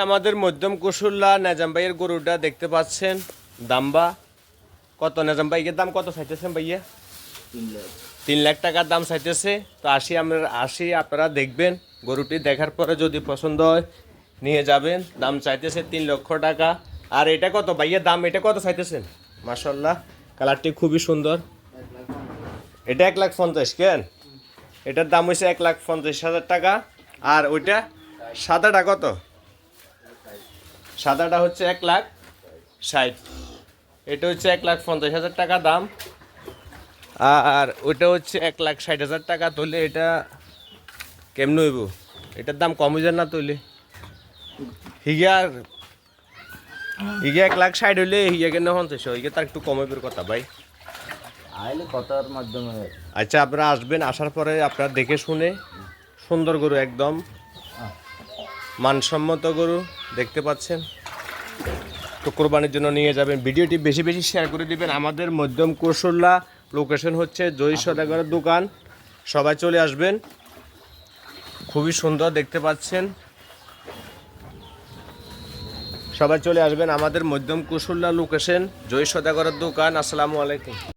আমাদের মধ্যম কুশুল্লা নেজাম ভাইয়ের গরুটা দেখতে পাচ্ছেন। দাম্বা কত নেজাম ভাইয়ের দাম কত চাইতেছেন ভাইয়া? 3 লাখ টাকার দাম চাইতেছে। তো আসি আপনারা দেখবেন, গরুটি দেখার পরে যদি পছন্দ হয় নিয়ে যাবেন। দাম চাইতেছে 3 লক্ষ টাকা। আর এটা কত ভাইয়া দাম, এটা কত চাইতেছেন? মাশাআল্লাহ, কালারটি খুবই সুন্দর। এটা 1,50,000 কেন? এটার দাম হয়েছে 1,50,000 টাকা। আর ওইটা সাদাটা কত? সাদাটা হচ্ছে 1,60,000। এটা হচ্ছে 1,50,000 টাকা দাম। আর ওইটা হচ্ছে 1,60,000 টাকা। তুললে এটা কেমন হইব? এটার দাম কম হয়ে যায় না তুললে? হিগা 1,60,000 হইলে হিগা কেন 50 হিগে তার একটু কম হইবের কথা ভাই। আইলে কথার মাধ্যমে। আচ্ছা, আপনারা আসবেন, আসার পরে আপনারা দেখে শুনে সুন্দর গরু, একদম মানসম্মত গরু দেখতে পাচ্ছেন, তো কোরবানির জন্য নিয়ে যাবেন। ভিডিওটি বেশি বেশি শেয়ার করে দিবেন। আমাদের মধ্যম কুশুল্লা, লোকেশন হচ্ছে জয়ী সদাগরের দোকান। সবাই চলে আসবেন, খুবই সুন্দর দেখতে পাচ্ছেন। সবাই চলে আসবেন আমাদের মধ্যম কুশুল্লা লোকেশন জয়ী সদাগরের দোকান। আসসালামু আলাইকুম।